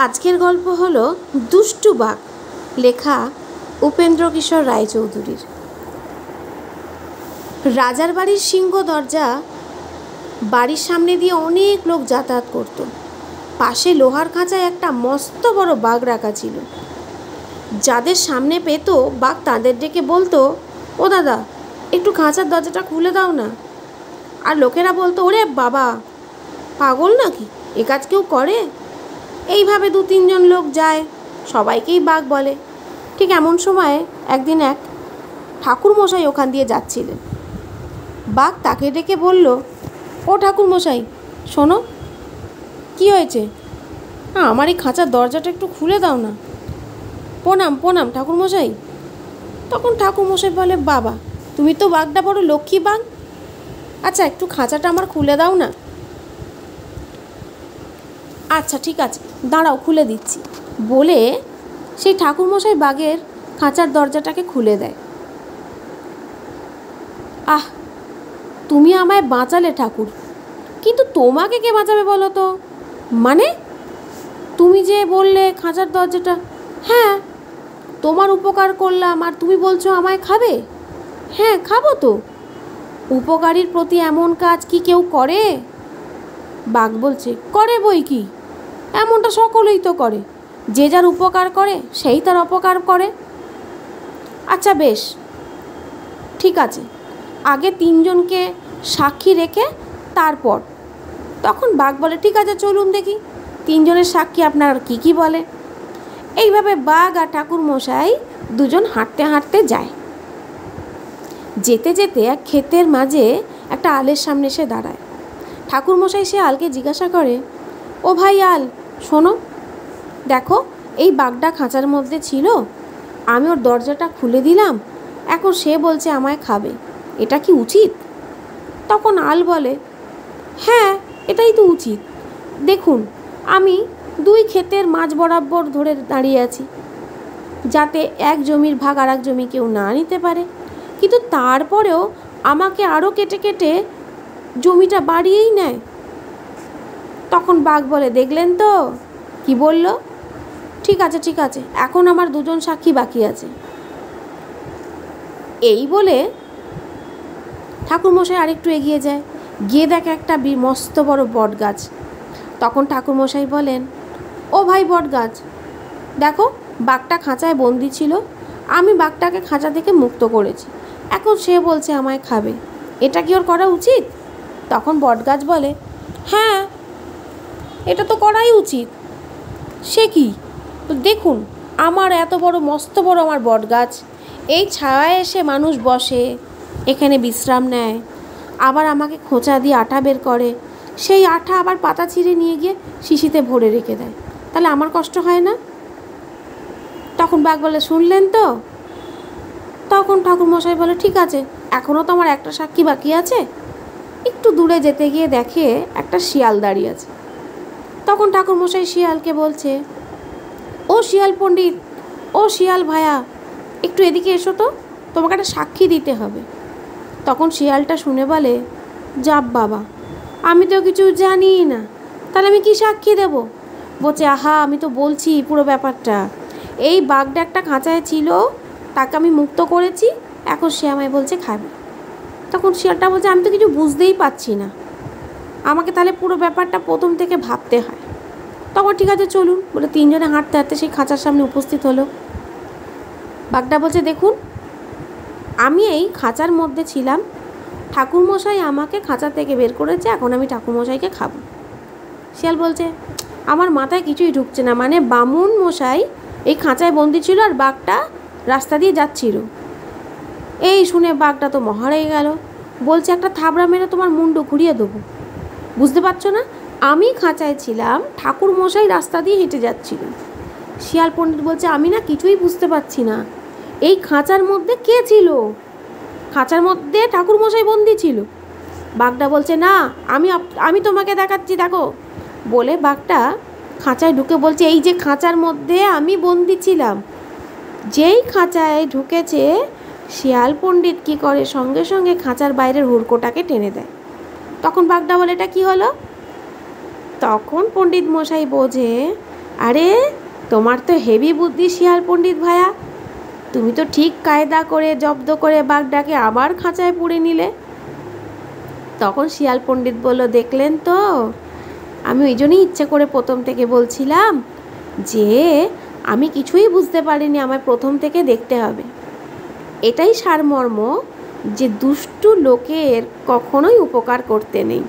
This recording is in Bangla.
আজকের গল্প হলো দুষ্টু বাঘ, লেখা উপেন্দ্র কিশোর রায়চৌধুরীর। রাজার বাড়ির সিংহ দরজা বাড়ির সামনে দিয়ে অনেক লোক যাতায়াত করত। পাশে লোহার খাঁচায় একটা মস্ত বড় বাঘ রাখা ছিল। যাদের সামনে পেত বাঘ তাদের ডেকে বলতো, ও দাদা, একটু খাঁচার দরজাটা খুলে দাও না। আর লোকেরা বলতো, ওরে বাবা, পাগল নাকি, এ কাজ কেউ করে? এইভাবে 2-3 জন লোক যায়, সবাইকেই বাঘ বলে। ঠিক এমন সময়ে একদিন এক ঠাকুরমশাই ওখান দিয়ে যাচ্ছিলেন। বাঘ তাকে ডেকে বলল, ও ঠাকুরমশাই, শোনো। কি হয়েছে? আমার এই খাঁচার দরজাটা একটু খুলে দাও না। প্রণাম প্রণাম ঠাকুরমশাই। তখন ঠাকুরমশাই বলে, বাবা, তুমি তো বাঘটা বড় লক্ষ্মী বাঘ, আচ্ছা একটু খাঁচাটা আমার খুলে দাও না। আচ্ছা ঠিক আছে, দাঁড়াও, খুলে দিচ্ছি বলে সেই ঠাকুরমশাই বাঘের খাঁচার দরজাটাকে খুলে দেয়। আহ, তুমি আমায় বাঁচালে ঠাকুর, কিন্তু তোমাকে কে বাঁচাবে বলো তো? মানে, তুমি যে বললে খাঁচার দরজাটা, হ্যাঁ তোমার উপকার করলাম আর তুমি বলছো আমায় খাবে? হ্যাঁ খাবো তো, উপকারীর প্রতি এমন কাজ কি কেউ করে? বাঘ বলছে, করে বই কি, এমনটা সকলেই তো করে, যে যার উপকার করে সেই তার অপকার করে। আচ্ছা বেশ, ঠিক আছে, আগে 3জনকে সাক্ষী রেখে তারপর। তখন বাঘ বলে, ঠিক আছে চলুন দেখি 3জনের সাক্ষী আপনার কি কি বলে। এইভাবে বাঘ আর ঠাকুরমশাই 2জন হাঁটতে হাঁটতে যায়। যেতে যেতে এক ক্ষেতের মাঝে একটা আলের সামনে এসে দাঁড়ায়। ঠাকুরমশাই সে আলকে জিজ্ঞাসা করে, ও ভাই আল, শোনো, দেখো এই বাঘটা খাঁচার মধ্যে ছিল, আমি ওর দরজাটা খুলে দিলাম, এখন সে বলছে আমায় খাবে, এটা কি উচিত? তখন আল বলে, হ্যাঁ এটাই তো উচিত। দেখুন, আমি 2 ক্ষেতের মাঝ বরাবর ধরে দাঁড়িয়ে আছি, যাতে এক জমির ভাগ আর এক জমি কেউ না নিতে পারে, কিন্তু তারপরেও আমাকে আরও কেটে কেটে জমিটা বাড়িয়েই নেয়। তখন বাঘ বলে, দেখলেন তো কি বলল? ঠিক আছে ঠিক আছে, এখন আমার 2জন সাক্ষী বাকি আছে। এই বলে ঠাকুরমশাই আরেকটু এগিয়ে যায়, গিয়ে দেখে একটা মস্ত বড় বট গাছ। তখন ঠাকুরমশাই বলেন, ও ভাই বট গাছ, দেখো বাঘটা খাঁচায় বন্দি ছিল, আমি বাঘটাকে খাঁচা থেকে মুক্ত করেছি, এখন সে বলছে আমায় খাবে, এটা কি ওর করা উচিত? তখন বট গাছ বলে, হ্যাঁ এটা তো করাই উচিত। সে কি, দেখুন আমার এত বড় মস্ত বড় আমার বট গাছ, এই ছায়ায় এসে মানুষ বসে, এখানে বিশ্রাম নেয়, আবার আমাকে খোঁচা দিয়ে আঠা বের করে, সেই আঠা আবার পাতা ছিঁড়ে নিয়ে গিয়ে শিশিতে ভরে রেখে দেয়, তাহলে আমার কষ্ট হয় না? তখন বাঘ বলে, শুনলেন তো? তখন ঠাকুরমশাই বলে, ঠিক আছে, এখনও তো আমার একটা সাক্ষী বাকি আছে। একটু দূরে যেতে গিয়ে দেখে একটা শিয়াল দাঁড়িয়ে আছে। তখন ঠাকুরমশাই শিয়ালকে বলছে, ও শিয়াল পণ্ডিত, ও শিয়াল ভায়া, একটু এদিকে এসো তো, তোমাকে একটা সাক্ষী দিতে হবে। তখন শিয়ালটা শুনে বলে, যাব বাবা, আমি তো কিছু জানি না, তাহলে আমি কি সাক্ষী দেব? বলছে, আহা আমি তো বলছি পুরো ব্যাপারটা, এই বাঘটা একটা খাঁচায় ছিল, তাকে আমি মুক্ত করেছি, এখন সে আমায় বলছে খাবে। তখন শিয়ালটা বলছে, আমি তো কিছু বুঝতেই পারছি না, আমাকে তাহলে পুরো ব্যাপারটা প্রথম থেকে ভাবতে হয়। তখন ঠিক আছে চলুন বলে 3জনে হাঁটতে হাঁটতে সেই খাঁচার সামনে উপস্থিত হলো। বাঘটা বলছে, দেখুন আমি এই খাঁচার মধ্যে ছিলাম, ঠাকুরমশাই আমাকে খাঁচা থেকে বের করেছে, এখন আমি ঠাকুরমশাইকে খাবো। শিয়াল বলছে, আমার মাথায় কিছুই ঢুকছে না, মানে বামুন মশাই এই খাঁচায় বন্দি ছিল আর বাঘটা রাস্তা দিয়ে যাচ্ছিল। এই শুনে বাঘটা তো মহারাই গেল, বলছে, একটা থাবড়া মেরে তোমার মুন্ডু ঘুরিয়ে দেবো, বুঝতে পারছো না? আমি খাঁচায় ছিলাম, ঠাকুরমশাই রাস্তা দিয়ে হেঁটে যাচ্ছিল। শিয়াল পণ্ডিত বলছে, আমি না কিছুই বুঝতে পারছি না, এই খাঁচার মধ্যে কে ছিল? খাঁচার মধ্যে ঠাকুরমশাই বন্দি ছিল। বাঘটা বলছে, না আমি তোমাকে দেখাচ্ছি, দেখো বলে বাঘটা খাঁচায় ঢুকে বলছে, এই যে খাঁচার মধ্যে আমি বন্দি ছিলাম। যেই খাঁচায় ঢুকেছে, শিয়াল পণ্ডিত কী করে, সঙ্গে সঙ্গে খাঁচার বাইরের হুড়কোটাকে টেনে দেয়। তখন বাঘটা বলে, এটা কি হলো? তখন পণ্ডিত মশাই বোঝে, আরে তোমার তো হেভি বুদ্ধি শিয়াল পণ্ডিত ভায়া, তুমি তো ঠিক কায়দা করে জব্দ করে বাঘটাকে আবার খাঁচায় পুরে নিলে। তখন শিয়াল পণ্ডিত বলল, দেখলেন তো, আমি ওই জন্যই ইচ্ছে করে প্রথম থেকে বলছিলাম যে আমি কিছুই বুঝতে পারিনি, আমায় প্রথম থেকে দেখতে হবে। এটাই সারমর্ম, যে দুষ্টু লোকের কখনোই উপকার করতে নেই।